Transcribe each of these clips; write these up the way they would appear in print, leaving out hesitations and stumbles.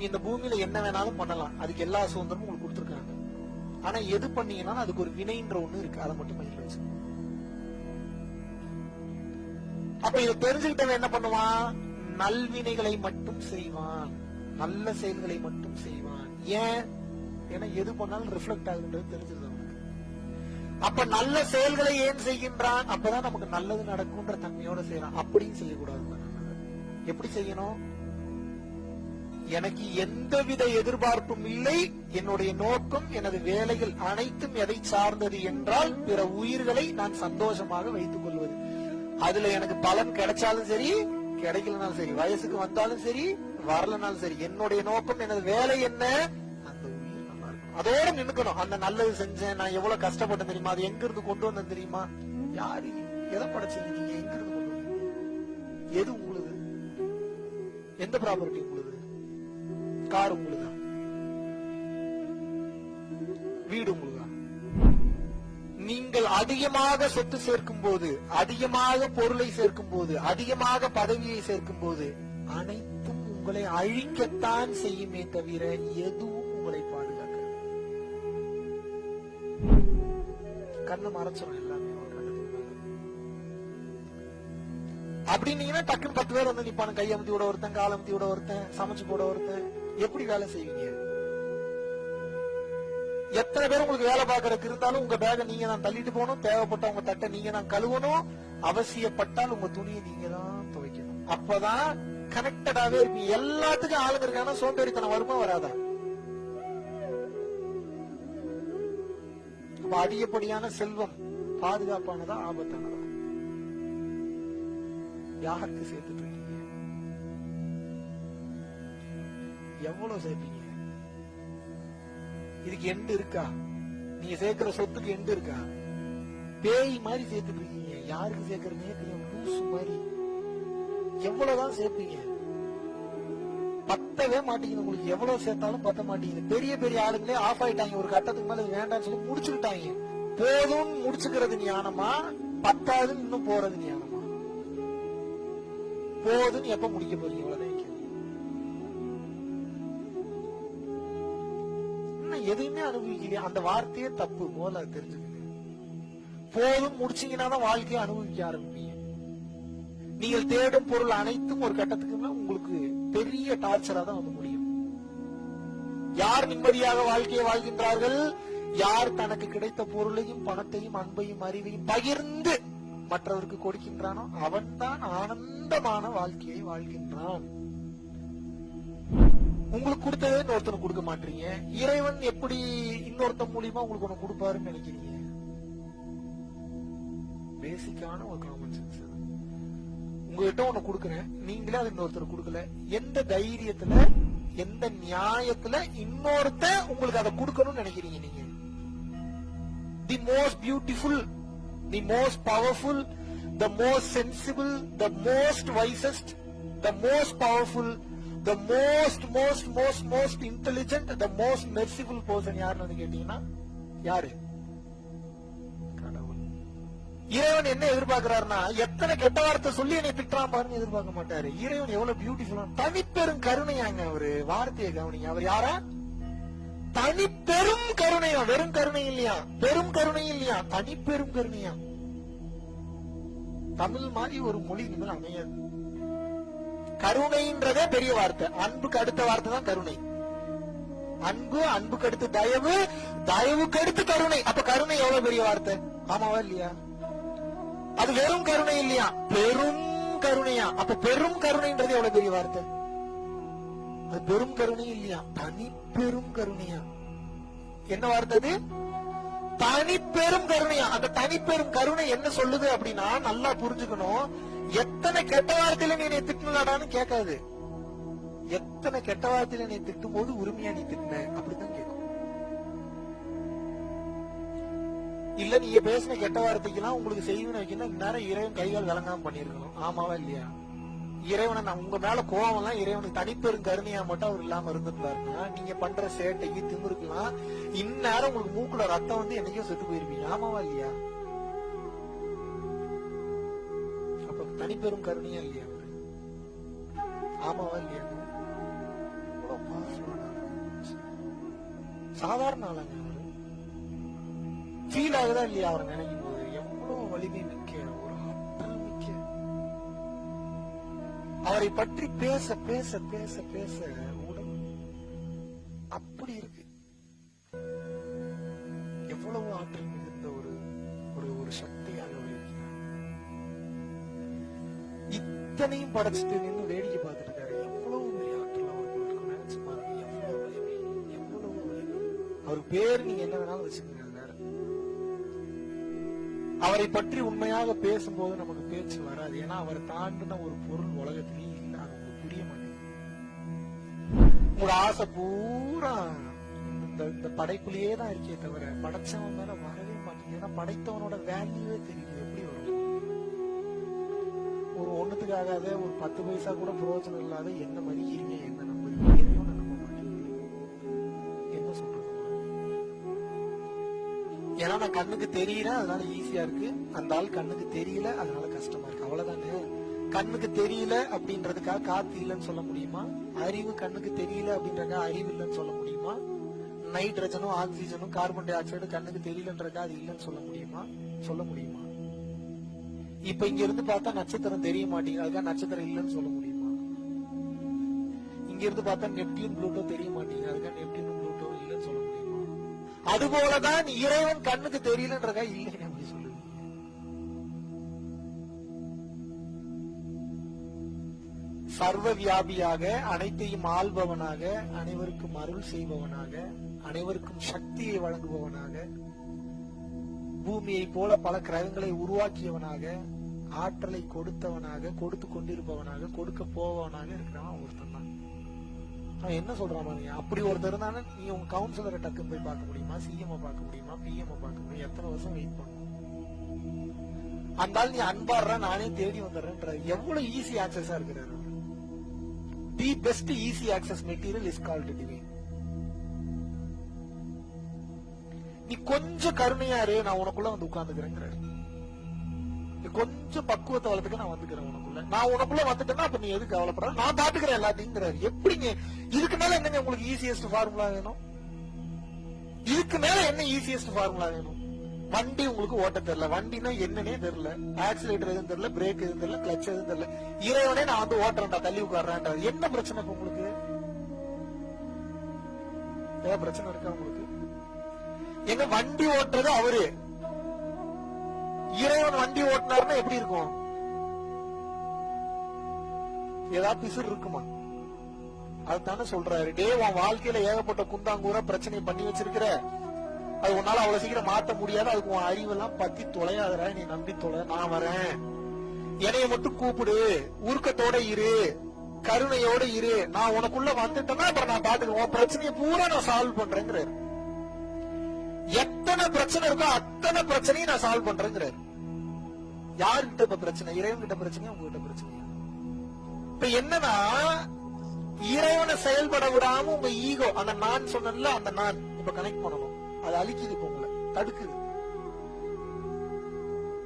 நீங்க இந்த பூமியில என்ன வேணாலும் பண்ணலாம், அதுக்கு எல்லா சுதந்திரமும் உங்களுக்கு கொடுத்துருக்காங்க. ஆனா எது பண்ணீங்கன்னா அதுக்கு ஒரு வினைன்ற ஒண்ணு இருக்கு, அதை மட்டும் மைண்ட்ல வச்சு. அப்ப இதை தெரிஞ்சுக்கிட்டவன் என்ன பண்ணுவான்? நல்வினைகளை மட்டும் செய்வான், நல்ல செயல்களை மட்டும் செய்வான். ஏன்? ஏன்னா எது பண்ணாலும் ரிஃப்ளெக்ட் ஆகுன்றது தெரிஞ்சிருது அவனுக்கு. அப்ப நல்ல செயல்களை ஏன் செய்கின்றான்? அப்பதான் நமக்கு நல்லது நடக்கும்ன்ற தன்மையோட செய்யறான். அப்படியும் செய்யக்கூடாது. எப்படி செய்யணும்? எனக்கு எந்தவித எதிர்பார்ப்பும் இல்லை, என்னுடைய நோக்கம் எனது வேலைகள் அனைத்தும் எதை சார்ந்தது என்றால் பிற உயிர்களை நான் சந்தோஷமாக வைத்துக் கொள்வது. அதுல எனக்கு பலன் கிடைச்சாலும் சரி, கிடைக்கலனாலும் சரி, வயசுக்கு வந்தாலும் சரி, வரலனாலும் சரி, என்னுடைய நோக்கம் எனது வேலை என்ன? அந்த உயிர் நல்லா இருக்கும், அதோட நின்னுக்கணும். அந்த நல்லது செஞ்சேன், நான் எவ்வளவு கஷ்டப்பட்டேன் தெரியுமா, அது எங்க இருந்து கொண்டு வந்தேன் தெரியுமா, யாரு எதை படைச்சீங்க, நீங்க எங்க இருந்து கொண்டு வந்தீங்க, எது உங்களுது, எந்த ப்ராப்பர்ட்டி உங்களுது, கார் உங்களுதா, வீடு உங்களுதா? நீங்கள் அதிகமாக சொத்து சேர்க்கும் போது, அதிகமாக பொருளை சேர்க்கும் போது, அதிகமாக பதவியை சேர்க்கும் போது அனைத்தும் உங்களை அழிக்கத்தான் செய்யுமே தவிர எதுவும் உங்களை பாதுகாக்க. கண்ணை மறைச்சிடும் எல்லாமே. அப்படின்னீங்கன்னா டக்குன்னு 10 பேர் வந்து நிப்பான, கையமத்தி விட ஒருத்தன், காலமத்தி விட ஒருத்தன், சமைச்சு போட ஒருத்தன். எப்படி வேலை செய்வீங்க? எத்தனை பேர் உங்களுக்கு வேலை பார்க்கறதுக்கு இருந்தாலும் உங்க பேக நீங்க தான் தள்ளிட்டு போகணும், தேவைப்பட்ட உங்க தட்டை நீங்க தான் கழுவணும், அவசியப்பட்டால் உங்க துணியை நீங்க தான் துவைக்கணும். அப்பதான் கனெக்டடாவே இருப்பீங்க. எல்லாத்துக்கும் ஆளுங்க இருக்கான சோம்பேறித்தனம் வருமா வராதா? அதிகப்படியான செல்வம் பாதுகாப்பானதா ஆபத்தானதா? யாருக்கு சேர்த்துட்டு இருக்கீங்க? எவ்வளவு சேர்ப்பீங்க? இதுக்கு எண்டு இருக்கா? நீங்க சேர்க்கிற சொத்துக்கு எண்டு இருக்கா? பேய் மாதிரி சேர்த்துட்டு இருக்கீங்க, யாருக்கு சேர்க்கறதுனே தெரியும், லூசு மாதிரி. எவ்வளவுதான் சேர்ப்பீங்க? பத்தவே மாட்டீங்க. உங்களுக்கு எவ்வளவு சேர்த்தாலும் பத்த மாட்டீங்க. பெரிய பெரிய ஆளுங்களே ஆஃப் ஆயிட்டாங்க, ஒரு கட்டத்துக்கு மேல வேண்டாம்னு சொல்லி முடிச்சுக்கிட்டாங்க. போதும் முடிச்சுக்கிறது ஞானமா, பத்தாதுன்னு இன்னும் போறது ஞானமா? போதுன்னு எப்ப முடிக்க போறீங்க? இவ்வளவுதான். எதையுமே அனுபவிக்கலையா? அந்த வார்த்தையே தப்பு. போல தெரிஞ்சுக்கணும். போதும் முடிச்சீங்கன்னா தான் வாழ்க்கையை அனுபவிக்க ஆரம்பிப்பீங்க. நீங்கள் தேடும் பொருள் அனைத்தும் ஒரு கட்டத்துக்கு மேல உங்களுக்கு பெரிய டார்ச்சரா தான் வந்து முடியும். யார் நிம்மதியாக வாழ்க்கையை வாழ்கின்றார்கள்? யார் தனக்கு கிடைத்த பொருளையும் பணத்தையும் அன்பையும் அறிவையும் பகிர்ந்து மற்றவருக்கு கொடுக்கின்றானோ அவன் தான் ஆனந்தமான வாழ்க்கையை வாழ்கின்றான். உங்களுக்கு கொடுத்ததே இன்னொருத்தனுக்கு கொடுக்க மாட்டீங்க. இறைவன் எப்படி இன்னொருத்தன் மூலியமா உங்களுக்கு ஒண்ணு கொடுப்பாருன்னு நினைக்கிறீங்க? பேசிக்கான ஒரு காமன் சென்ஸ். உங்ககிட்ட ஒண்ணு கொடுக்கறேன், நீங்களே அது இன்னொருத்தர் கொடுக்கல. எந்த தைரியத்துல, எந்த நியாயத்துல இன்னொருத்த உங்களுக்கு அதை கொடுக்கணும்னு நினைக்கிறீங்க நீங்க? The most beautiful, the most powerful, the most sensible, the most wisest, the most powerful, the most intelligent, the most merciful person யாருன்னு கேட்டீங்கன்னா யாரு? கடவுள். இறைவன் என்ன எதிர்பார்க்கிறாருன்னா, எத்தனை கெட்ட வார்த்தை சொல்லி என்னை திட்டான் பாருன்னு எதிர்பார்க்க மாட்டாரு. இறைவன் எவ்வளவு பியூட்டிஃபுல்லான தனிப்பெரும் கருணையாங்க. அவரு வார்த்தையை கவனிங்க. அவர் யாரா? தனிப்பெரும் கருணையா. வெறும் கருணை இல்லையா, பெரும் கருணை இல்லையா, தனிப்பெரும் கருணையா. தமிழ் மாதிரி ஒரு மொழி இனிமேல் அமையாது. கருணைன்றதே பெரிய வார்த்தை. அன்புக்கு அடுத்த வார்த்தை தான் கருணை. அன்பு, அன்புக்கு அடுத்து தயவு, தயவுக்கு அடுத்து கருணை. அப்ப கருணை எவ்வளவு பெரிய வார்த்தை? ஆமாவா இல்லையா? அது வெறும் கருணை இல்லையா, பெரும் கருணையா. அப்ப பெரும் கருணைன்றது எவ்வளவு பெரிய வார்த்தை? அது பெரும் கருணை இல்லையா, தனி பெரும் கருணையா. என்ன வார்த்தை அது? தனி பெரும் கருணையா. அந்த தனி பெரும் கருணை என்ன சொல்லுது அப்படின்னா, நல்லா புரிஞ்சுக்கணும். எத்தனை கெட்ட வார்த்தையில நீ திட்டினாடான்னு கேட்காது. எத்தனை கெட்ட வார்த்தையில நீ திட்டும் போது உரிமையா நீ திட்டின அப்படித்தான் கேட்கும். இல்ல நீங்க பேசின கெட்ட வார்த்தைக்கெல்லாம் உங்களுக்கு செய்வன வைக்கணும், இந்நேரம் இறைவன் கைகால் விளங்காம பண்ணிருக்கணும். ஆமாவா இல்லையா? இறைவனை உங்க மேல கோவம் எல்லாம் இறைவனுக்கு தனிப்பெரும் கருணையா மட்டும் அவர் இல்லாம இருந்துட்டாருன்னா, நீங்க பண்ற சேட்டைக்கு திமிருக்கலாம் இந்நேரம் உங்களுக்கு மூக்குல ரத்தம் வந்து என்னைக்கோ செத்து போயிருப்பீங்க. ஆமாவா இல்லையா? அப்ப தனிப்பெரும் கருணையா இல்லையா அவரு? ஆமாவா இல்லையா? சாதாரண ஆளுங்க. ஃபீல் ஆகுதா இல்லையா அவர் நினைக்கும் போது? எவ்வளவு வலிமை மிக்க ஒரு ஆற்றல் மிக்க. அவரை பற்றி பேச பேச பேச பேச உடல் அப்படி இருக்கு. எவ்வளவு ஆற்றல் மிகுந்த ஒரு ஒரு சக்தியாக இருக்கிறார். இத்தனையும் படைச்சிட்டு நின்று வேடிக்கை பார்த்துட்டு இருக்காரு. எவ்வளவு பெரிய ஆற்றல் அவருக்கு இருக்கும் நினைச்சு பாருங்க. எவ்வளவு வலிமை, எவ்வளவு வலிமை. அவர் பேர் நீங்க என்ன வேணாலும் வச்சுக்கோங்க. அவரை பற்றி உண்மையாக பேசும்போது நமக்கு பேச்சு வராது. ஏன்னா அவர் தாண்டின ஒரு பொருள் உலகத்திலேயே இல்லை. அது உங்களுக்கு புரிய மாட்டேங்குது. உங்களோட ஆசை பூரா இந்த படைப்புலயே தான் இருக்கே தவிர படைச்சவன் மேல வரவே மாட்டேங்குது. ஏன்னா படைத்தவனோட வேல்யூவே தெரியுது. எப்படி வரும்? ஒரு ஒண்ணுத்துக்கு ஆகாத ஒரு 10 பைசா கூட பிரயோஜனம் இல்லாத என்ன மதிக்கிறீங்க, என்ன நம்புறீங்க, எதையும் நம்ப மாட்டேங்குது. என்ன சொல்றது? ஏன்னா நான் கண்ணுக்கு தெரியல அதனால ஈஸியா இருக்கு, அந்த ஆள் கண்ணுக்கு தெரியல அதனால கஷ்டமா இருக்கு. அவ்வளவுதானே. கண்ணுக்கு தெரியல அப்படின்றதுக்காக காத்து இல்லைன்னு சொல்ல முடியுமா? அறிவு கண்ணுக்கு தெரியல அப்படின்றதுக்காக அறிவு இல்லைன்னு சொல்ல முடியுமா? நைட்ரஜனும் ஆக்சிஜனும் கார்பன் டை ஆக்சைடு கண்ணுக்கு தெரியலன்றதுக்காக அது இல்லைன்னு சொல்ல முடியுமா? சொல்ல முடியுமா? இப்ப இங்க இருந்து பார்த்தா நட்சத்திரம் தெரிய மாட்டேங்குது, அதுக்காக நட்சத்திரம் இல்லைன்னு சொல்ல முடியுமா? இங்க இருந்து பார்த்தா நெப்டியூன் ப்ளூட்டோ தெரிய மாட்டேங்குது, அதுக்காக நெப்டியூன் ப்ளூட்டோ இல்லைன்னு சொல்ல முடியுமா? அதுபோலதான் இறைவன் கண்ணுக்கு தெரியலன்றதா இல்லை அப்படி சொல்லுவீங்க. சர்வ வியாபியாக, அனைத்தையும் ஆள்பவனாக, அனைவருக்கும் அருள் செய்பவனாக, அனைவருக்கும் சக்தியை வழங்குபவனாக, பூமியை போல பல கிரகங்களை உருவாக்கியவனாக, ஆற்றலை கொடுத்தவனாக, கொடுத்து கொண்டிருப்பவனாக, கொடுக்க போவவனாக இருக்கிறவன் ஒருத்தன் தான். அவன் என்ன சொல்றான்? அப்படி ஒருத்தர் இருந்தாலும் நீ உங்க கவுன்சிலரை டக்கு போய் பார்க்க முடியுமா? சிஎம் பார்க்க முடியுமா? பிஎம் பார்க்க முடியும்? எத்தனை வருஷம் வெயிட் பண்ணும்? அந்த ஆள் நீ அன்பாடுறா நானே தேடி வந்துடுறேன்ற எவ்வளவு ஈஸி ஆக்சஸா இருக்கிறாரு. The best easy access material is called divine. நீ கொஞ்சம் கருணையாரு, நான் உனக்குள்ள வந்து உட்கார்ந்துக்கிறேங்கிறாரு. நீ கொஞ்சம் பக்குவத்தை வளர்த்துக்க, நான் வந்துக்கிறேன் உனக்குள்ள. நான் உனக்குள்ள வந்துட்டேன்னா அப்ப நீ எதுக்கு கவலைப்படுற? நான் பாத்துக்கிறேன் எல்லாத்தையும். எப்படிங்க? இதுக்கு மேல என்னங்க உங்களுக்கு ஈஸியஸ்ட் ஃபார்முலா வேணும்? இதுக்கு மேல என்ன ஈஸியஸ்ட் ஃபார்முலா வேணும்? வண்டி உங்களுக்கு ஓட்ட தெரியல, வண்டினா என்னன்னே தெரியல, ஆக்சிலேட்டர் எதுவும் தெரியல, பிரேக் எதுவும் தெரியல, கிளட்ச் எதுவும் தெரியல, இறைவனே நான் வந்து ஓட்டுறேன்டா, தள்ளி உட்காடுறேன்டா. என்ன பிரச்சனை இப்ப உங்களுக்கு? ஏதாவது பிரச்சனை இருக்கா உங்களுக்கு? எங்க வண்டி ஓட்டுறது அவரு, இறைவன் வண்டி ஓட்டினார்னா எப்படி இருக்கும்? ஏதாவது பிசுறு இருக்குமா? அதுதானே சொல்றாரு. டே, உன் வாழ்க்கையில ஏகப்பட்ட குந்தாங்கூரா பிரச்சனை பண்ணி வச்சிருக்கிற, அது உன்னால அவ்வளவு சீக்கிரம் மாத்த முடியாது. அதுக்கு உன் அறிவெல்லாம் பத்தி தொலையாதரா, நீ நம்பி தொலை, நான் வரேன், என்னைய மட்டும் கூப்பிடு, உருக்கத்தோட இரு, கருணையோட இரு, நான் உனக்குள்ள வந்துட்டேன்னா அப்புறம் நான் பாத்துக்கிறேன், உன் பிரச்சனையை பூரா நான் சால்வ் பண்றேங்கிறாரு. எத்தனை பிரச்சனை இருக்கோ அத்தனை பிரச்சனையும் நான் சால்வ் பண்றேங்கிறாரு. யாருக்கிட்ட இப்ப பிரச்சனை? இறைவன் கிட்ட பிரச்சனையா, உங்ககிட்ட பிரச்சனையா? இப்ப என்னன்னா, இறைவனை செயல்பட விடாம உங்க ஈகோ, அந்த நான் சொன்னல, அந்த நான் இப்ப கனெக்ட் பண்ணணும். அது அழிக்குது, இப்ப உங்களை தடுக்குது.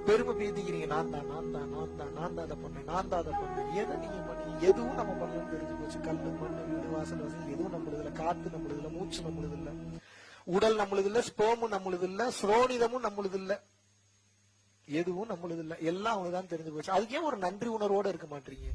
பெருமை பேசிக்கிறீங்க, நான் தான் நான் தான் நான் தான் நான் தான் அதை பண்ணேன், நான் தான் அதை பண்ணேன். எதை நீங்க பண்ணீங்க? எதுவும் நம்ம பண்ணலன்னு தெரிஞ்சு போச்சு. கல்லு, மண்ணு, வீடு, வாசல், வசதி எதுவும் நம்மளுது இல்ல. காத்து நம்மளுது இல்ல, மூச்சு நம்மளுது இல்ல, உடல் நம்மளுது இல்ல, ஸ்போமும் நம்மளுது இல்ல, ஸ்ரோனிதமும் நம்மளுது இல்ல, எதுவும் நம்மளுது இல்ல. எல்லாம் அவனுதான் தெரிஞ்சு போச்சு. அதுக்கே ஒரு நன்றி உணர்வோட இருக்க மாட்டீங்க.